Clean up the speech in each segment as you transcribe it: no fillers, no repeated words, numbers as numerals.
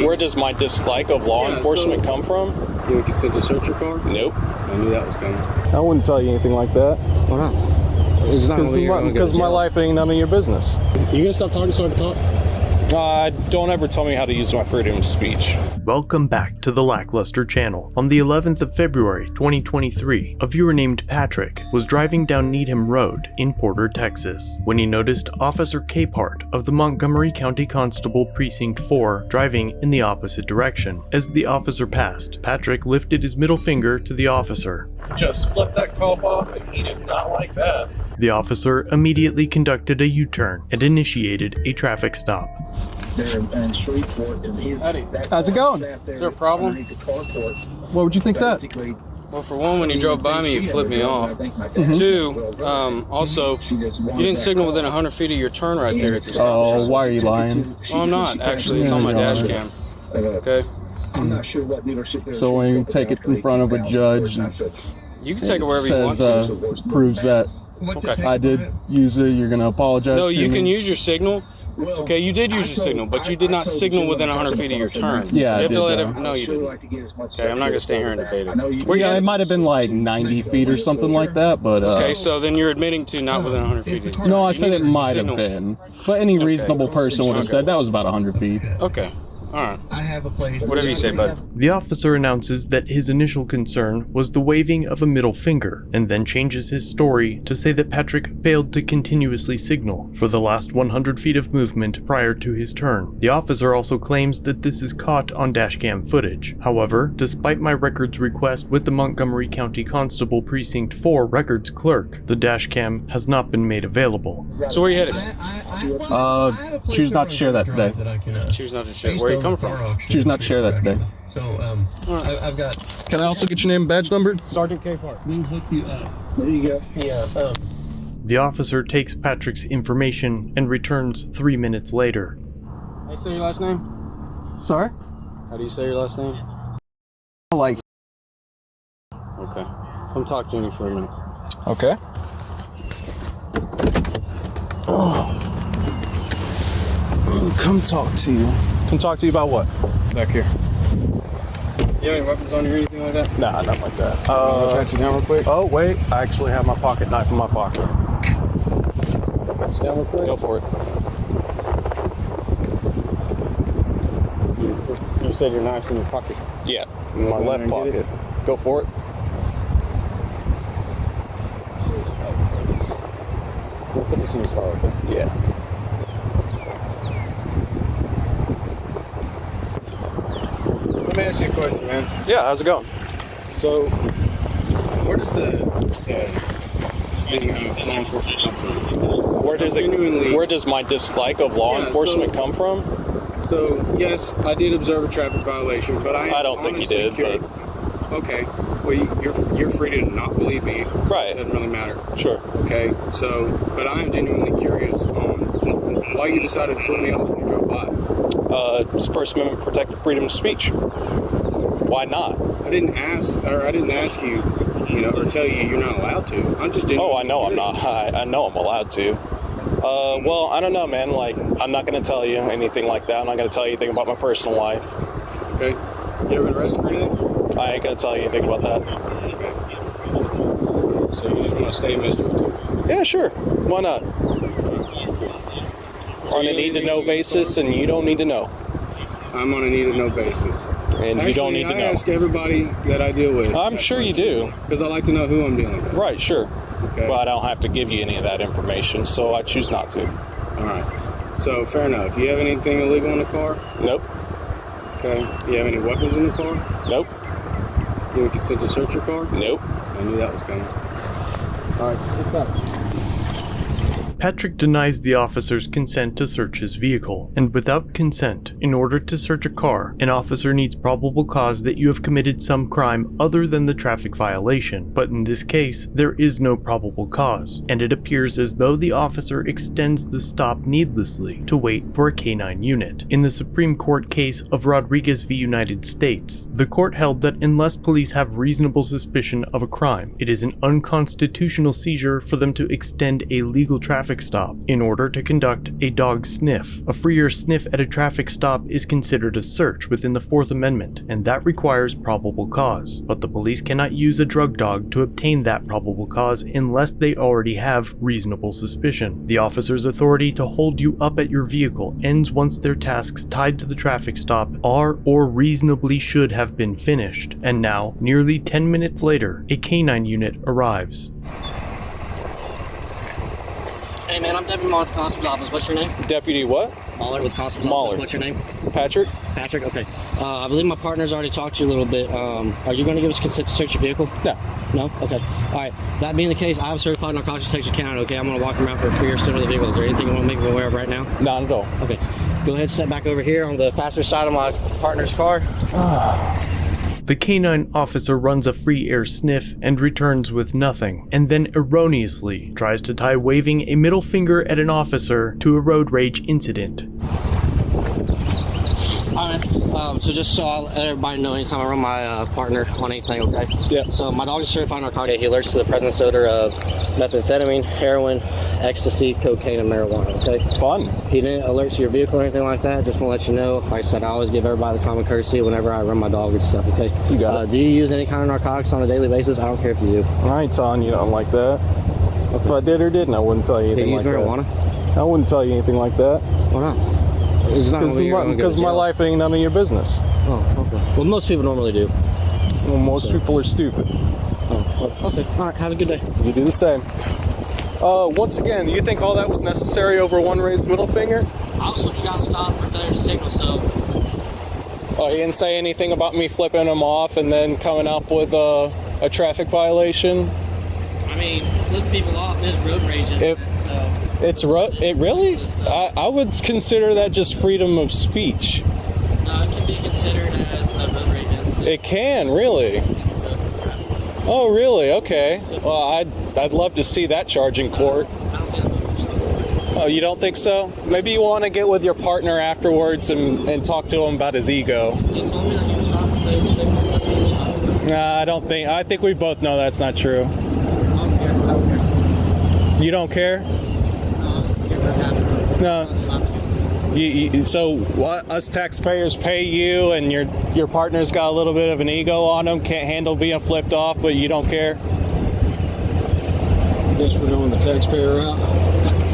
Where does my dislike of law enforcement come from? You would consent to search your car? Nope. I knew that was coming. I wouldn't tell you anything like that. Why not? It's not Because my life ain't none of your business. You gonna stop talking so I can talk? Don't ever tell me how to use my freedom of speech. Welcome back to the LackLuster channel. On the 11th of February 2023, a viewer named Patrick was driving down Needham Road in Porter, Texas, when he noticed Officer Capehart of the Montgomery County Constable Precinct 4 driving in the opposite direction. As the officer passed, Patrick lifted his middle finger to the officer. Just flip that cop off, and he did not like that. The officer immediately conducted a U-turn and initiated a traffic stop. Howdy. How's it going? Is there a problem? What would you think that? Well, for one, when you drove by me, you flipped me off. Two, also, you didn't signal within 100 feet of your turn right there at the stop Oh, sign. why are you lying? Well, I'm not, actually. It's on my dash cam. Okay? So when you take it in front of a judge, You can take it wherever you want says, to. proves that Okay. I did use it, you're going to apologize No, to you me? can use your signal. Okay, you did use your signal, but you did not signal within 100 feet of your turn. Yeah, I you have did, to let though. it. No, you didn't. Okay, I'm not gonna stay here and debate it. Well, yeah, it might have been like 90 feet or something like that, but... Okay, so then you're admitting to not within 100 feet of your turn. No, I You said it needed might have signal. been. But any reasonable person would have said that was about 100 feet. Okay, all right. I have a place. Whatever you say, bud. The officer announces that his initial concern was the waving of a middle finger, and then changes his story to say that Patrick failed to continuously signal for the last 100 feet of movement prior to his turn. The officer also claims that this is caught on dashcam footage. However, despite my records request with the Montgomery County Constable Precinct 4 records clerk, the dashcam has not been made available. So where you headed? Choose not to share that today. Choose not to share. Where are you coming from? Choose not to share that today. So, I've got. Can I also get your name and badge number? Sergeant Capehart. We'll hook you up. There you go. Yeah. The officer takes Patrick's information and returns 3 minutes later. How do you say your last name? Sorry? How do you say your last name? Like... Okay. Come talk to me for a minute. Okay. Come talk to you. Come talk to you about what? Back here. You have any weapons on you or anything like that? Nah, nothing like that. I'll track you down real quick. Oh, wait. I actually have my pocket knife in my pocket. Down real quick. Go for it. You said your knife's in your pocket. Yeah, You my want left me to get pocket. Go for it. We'll put this in your car, okay? Yeah. Let me ask you a question, man. Yeah, how's it going? So, where does the video of law enforcement come from? Where does my dislike of law Yeah, enforcement so- come from? So, yes, I did observe a traffic violation, but I don't think you did, Okay, well, you're free to not believe me. Right. It doesn't really matter. Sure. Okay, so, but I am genuinely curious on why you decided to flip me off when you drove by. First Amendment protected freedom of speech. Why not? I didn't ask you, or tell you you're not allowed to. I'm just genuinely Oh, I know I'm curious. not. I know I'm allowed to. Well, I don't know, man. Like, I'm not going to tell you anything like that. I'm not going to tell you anything about my personal life. Okay. You ever been arrested for anything? I ain't going to tell you anything about that. Okay. So you just want to stay a mystery too? Yeah, sure. Why not? On a need-to-know basis, and you don't need to know. I'm on a need-to-know basis. And you don't need to I know. ask everybody that I deal with. I'm sure you do. Because I like to know who I'm dealing with. Right, sure. Okay. But I don't have to give you any of that information, so I choose not to. All right. So, fair enough. You have anything illegal in the car? Nope. Okay. You have any weapons in the car? Nope. You would consent to search your car? Nope. I knew that was coming. All right. What's up? Patrick denies the officer's consent to search his vehicle, and without consent, in order to search a car, an officer needs probable cause that you have committed some crime other than the traffic violation. But in this case, there is no probable cause, and it appears as though the officer extends the stop needlessly to wait for a canine unit. In the Supreme Court case of Rodriguez v. United States, the court held that unless police have reasonable suspicion of a crime, it is an unconstitutional seizure for them to extend a legal traffic traffic stop in order to conduct a dog sniff. A free air sniff at a traffic stop is considered a search within the Fourth Amendment, and that requires probable cause. But the police cannot use a drug dog to obtain that probable cause unless they already have reasonable suspicion. The officer's authority to hold you up at your vehicle ends once their tasks tied to the traffic stop are or reasonably should have been finished. And now, nearly 10 minutes later, a canine unit arrives. Hey man, I'm Deputy Mahler with the Constable's Office. What's your name? Deputy what? Mahler with Constable's Mahler. Office. What's your name? Patrick? Patrick? Okay. I believe my partner's already talked to you a little bit. Are you going to give us consent to search your vehicle? No. No? Okay. Alright. That being the case, I have a certified narcotics detection Canine, okay? I'm going to walk around for a free air sniff of the vehicle. Is there anything you want to make me aware of right now? Not at all. Okay. Go ahead, step back over here on the passenger side of my partner's car. The canine officer runs a free air sniff and returns with nothing, and then erroneously tries to tie waving a middle finger at an officer to a road rage incident. Alright, so just so I'll let everybody know, anytime I run my partner on anything, okay? Yeah. So my dog is certified narcotic. He alerts to the presence odor of methamphetamine, heroin, ecstasy, cocaine, and marijuana, okay? Fun. He didn't alert to your vehicle or anything like that. Just want to let you know, like I said, I always give everybody the common courtesy whenever I run my dog and stuff, okay? You got it. Do you use any kind of narcotics on a daily basis? I don't care if you do. I ain't telling you nothing like that. If I did or didn't, I wouldn't tell you Do anything you use like marijuana? that. I wouldn't tell you anything like that. Why not? It's not gonna be you're gonna go Because to my jail. life ain't none of your business. Oh, okay. Well, most people normally do. Well, most people are stupid. Oh, well, okay. All right. Have a good day. You do the same. Once again, you think all that was necessary over one raised middle finger? Also, you got to stop for failure to signal, so... Oh, he didn't say anything about me flipping him off and then coming up with a traffic violation? I mean, flipping people off is road rage, isn't it? So... It really? I would consider that just freedom of speech. No, it can be considered as a road rage incident. It can, really? Oh, really? Okay. Well, I'd love to see that charge in court. Oh, you don't think so? Maybe you want to get with your partner afterwards and talk to him about his ego. He told me that he was stopped for failure to signal. Nah, I think we both know that's not true. I don't care. You don't care? No. So what, us taxpayers pay you, and your partner's got a little bit of an ego on him, can't handle being flipped off, but you don't care? I guess we're going the taxpayer route.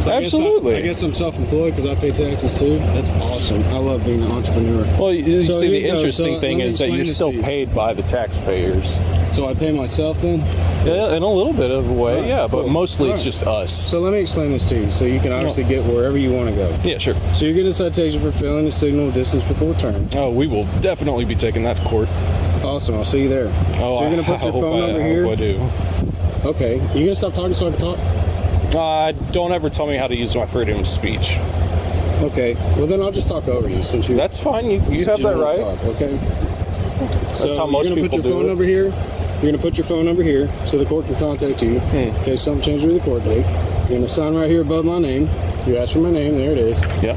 So Absolutely. I guess I'm self-employed because I pay taxes too. That's awesome. I love being an entrepreneur. Well, you So see, here the you go. interesting So thing let me is that explain you're this still to you. paid by the taxpayers. So I pay myself then? Yeah, in a little bit of a way, Right, yeah, but cool. mostly it's Right. just us. So let me explain this to you so you can obviously get wherever you want to go. Yeah, sure. So you're getting a citation for failing to signal distance before turn. Oh, we will definitely be taking that to court. Awesome. I'll see you there. Oh, So you're going to put your phone number here? I hope I do. Okay. You going to stop talking so I can talk? Don't ever tell me how to use my freedom of speech. Okay. Well, then I'll just talk over you since you. That's fine. You since have you that wanna right. talk, okay. That's how most you're gonna people put do your phone it. number here. You're going to put your phone number here so the court can contact you. In case something changes with the court date. You're going to sign right here above my name. You ask for my name. There it is. Yeah.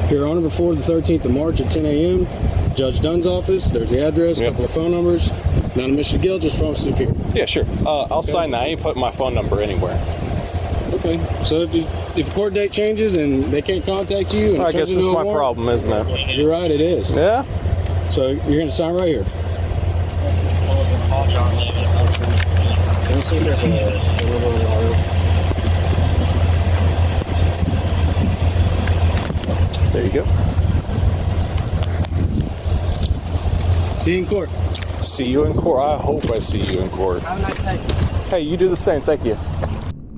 Here on or before the 13th of March at 10 a.m. Judge Dunn's office. There's the address, Yep. couple of phone numbers. Not a mission of guilt, just promise to appear. Yeah, sure. I'll sign that. I ain't putting my phone number anywhere. Okay. So if the court date changes and they can't contact you, and I it guess turns this is into a my warrant, problem, isn't it? You're right. It is. Yeah. So you're going to sign right here. Let me see if there's a little There you go. See you in court. See you in court. I hope I see you in court. Have a nice day. Hey, you do the same. Thank you.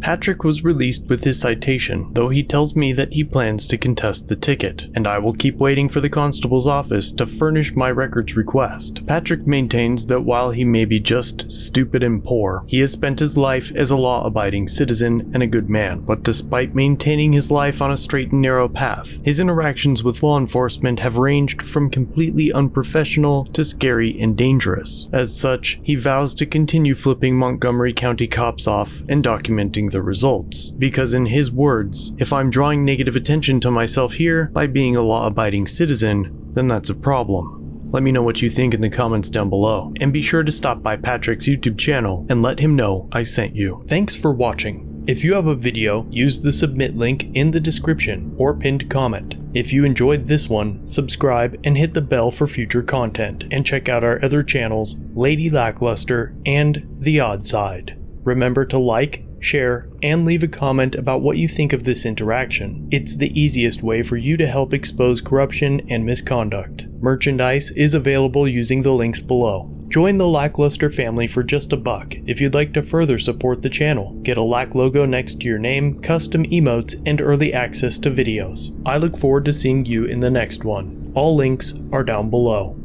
Patrick was released with his citation, though he tells me that he plans to contest the ticket, and I will keep waiting for the constable's office to furnish my records request. Patrick maintains that while he may be just stupid and poor, he has spent his life as a law-abiding citizen and a good man. But despite maintaining his life on a straight and narrow path, his interactions with law enforcement have ranged from completely unprofessional to scary and dangerous. As such, he vows to continue flipping Montgomery County cops off and documenting the results. Because in his words, if I'm drawing negative attention to myself here by being a law-abiding citizen, then that's a problem. Let me know what you think in the comments down below, and be sure to stop by Patrick's YouTube channel and let him know I sent you. Thanks for watching. If you have a video, use the submit link in the description or pinned comment. If you enjoyed this one, subscribe and hit the bell for future content, and check out our other channels, Lady LackLuster and The Odd Side. Remember to like, share, and leave a comment about what you think of this interaction. It's the easiest way for you to help expose corruption and misconduct. Merchandise is available using the links below. Join the LackLuster family for just $1 if you'd like to further support the channel. Get a Lack logo next to your name, custom emotes, and early access to videos. I look forward to seeing you in the next one. All links are down below.